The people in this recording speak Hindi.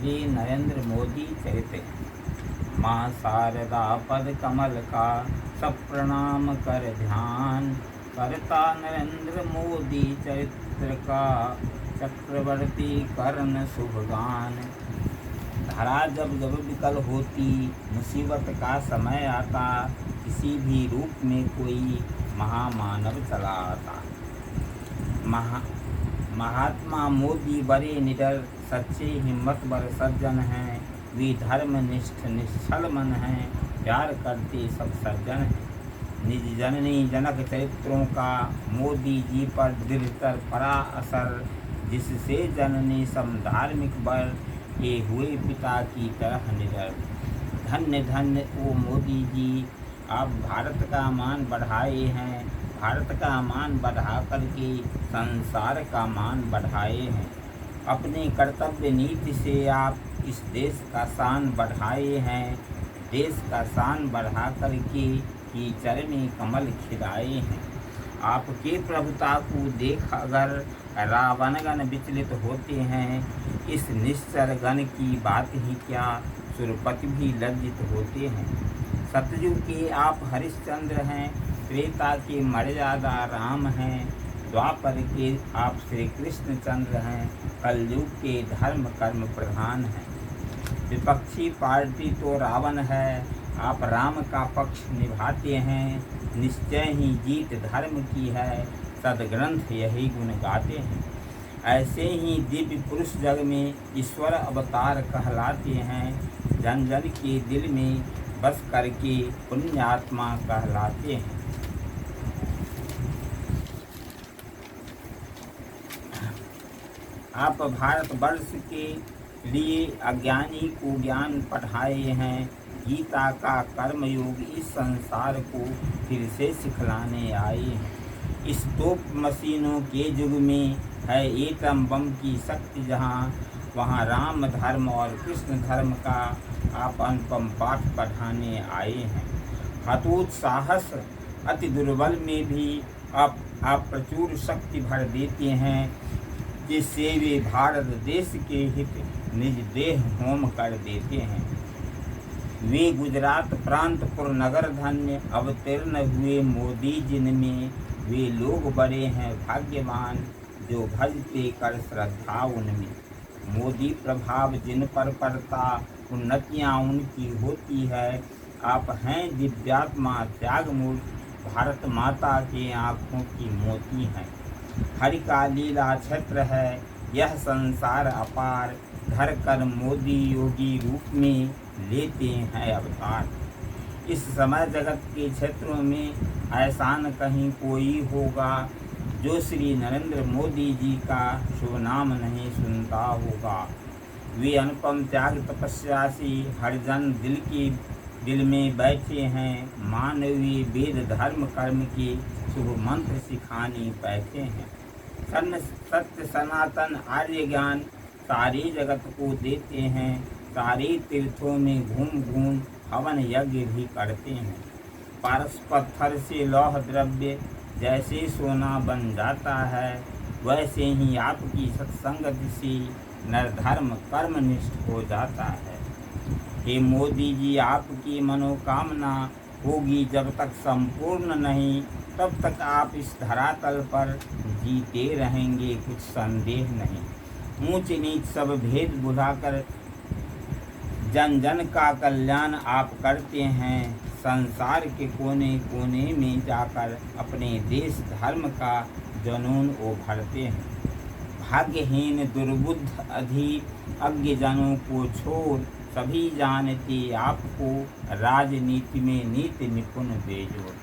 श्री नरेंद्र मोदी चरित्र। माँ शारदा पद कमल का सब प्रणाम कर ध्यान, करता नरेंद्र मोदी चरित्र का चक्रवर्ती कर्ण शुभगान। धरा जब जब विकल होती, मुसीबत का समय आता, किसी भी रूप में कोई महामानव चला आता। महात्मा मोदी बड़े निडर, सच्चे हिम्मतवर सज्जन हैं। वे धर्मनिष्ठ निश्चल मन हैं, प्यार करते सब सज्जन हैं। निज जननी जनक चरित्रों का मोदी जी पर दृढ़तर पड़ा असर, जिससे जननी सम धार्मिक बर ये हुए पिता की तरह निडर। धन्य धन्य ओ मोदी जी, आप भारत का मान बढ़ाए हैं। भारत का मान बढ़ा करके संसार का मान बढ़ाए हैं। अपने कर्तव्य नीति से आप इस देश का शान बढ़ाए हैं। देश का शान बढ़ा करके कीचड़ में कमल खिलाए हैं। आपके प्रभुता को देख अगर रावणगण विचलित होते हैं, इस निश्चर गण की बात ही क्या, सुरपति भी लज्जित होते हैं। सतयुग के आप हरिश्चंद्र हैं, त्रेता के मर्यादा राम हैं, द्वापर के आप श्री कृष्ण चंद्र हैं, कलयुग के धर्म कर्म प्रधान हैं। विपक्षी पार्टी तो रावण है, आप राम का पक्ष निभाते हैं। निश्चय ही जीत धर्म की है, सदग्रंथ यही गुण गाते हैं। ऐसे ही दिव्य पुरुष जग में ईश्वर अवतार कहलाते हैं। जन जन के दिल में बस करके पुण्यात्मा कहलाते हैं। आप भारतवर्ष के लिए अज्ञानी को ज्ञान पढ़ाए हैं। गीता का कर्मयोग इस संसार को फिर से सिखलाने आए हैं। इस तोप मशीनों के युग में है एटम बम की शक्ति जहाँ, वहाँ राम धर्म और कृष्ण धर्म का आप अनुपम पाठ पढ़ाने आए हैं। हतोत्साहस अति दुर्बल में भी आप प्रचुर शक्ति भर देते हैं, जिससे वे भारत देश के हित निज देह होम कर देते हैं। वे गुजरात प्रांत पुर नगर धन्य अवतीर्ण हुए मोदी जिनमें, वे लोग बड़े हैं भाग्यवान जो भजते कर श्रद्धा उनमें। मोदी प्रभाव जिन पर पड़ता, उन्नतियाँ उनकी होती है। आप हैं दिव्यात्मा त्यागमूर्त, भारत माता के आँखों की मोती हैं। हरि का लीला क्षेत्र है यह संसार अपार, धर कर मोदी योगी रूप में लेते हैं अवतार। इस समय जगत के क्षेत्रों में ऐसा न कहीं कोई होगा, जो श्री नरेंद्र मोदी जी का शुभ नाम नहीं सुनता होगा। वे अनुपम त्याग तपस्या से हर जन दिल में बैठे हैं। मानवीय वेद धर्म कर्म के शुभ मंत्र सिखाने बैठे हैं। सत्य सनातन आर्य ज्ञान सारे जगत को देते हैं। सारे तीर्थों में घूम घूम हवन यज्ञ भी करते हैं। पारस पत्थर से लौह द्रव्य जैसे सोना बन जाता है, वैसे ही आपकी सत्संगति से नरधर्म कर्मनिष्ठ हो जाता है। हे मोदी जी, आपकी मनोकामना होगी जब तक संपूर्ण नहीं, तब तक आप इस धरातल पर जीते रहेंगे, कुछ संदेह नहीं। ऊंच नीच सब भेद बुझाकर जन जन का कल्याण आप करते हैं। संसार के कोने कोने में जाकर अपने देश धर्म का जनून उभरते हैं। भाग्यहीन दुर्बुद्ध अज्ञ जनों को छोड़ सभी जानते आपको, राजनीति में नीति निपुण बेजोड़।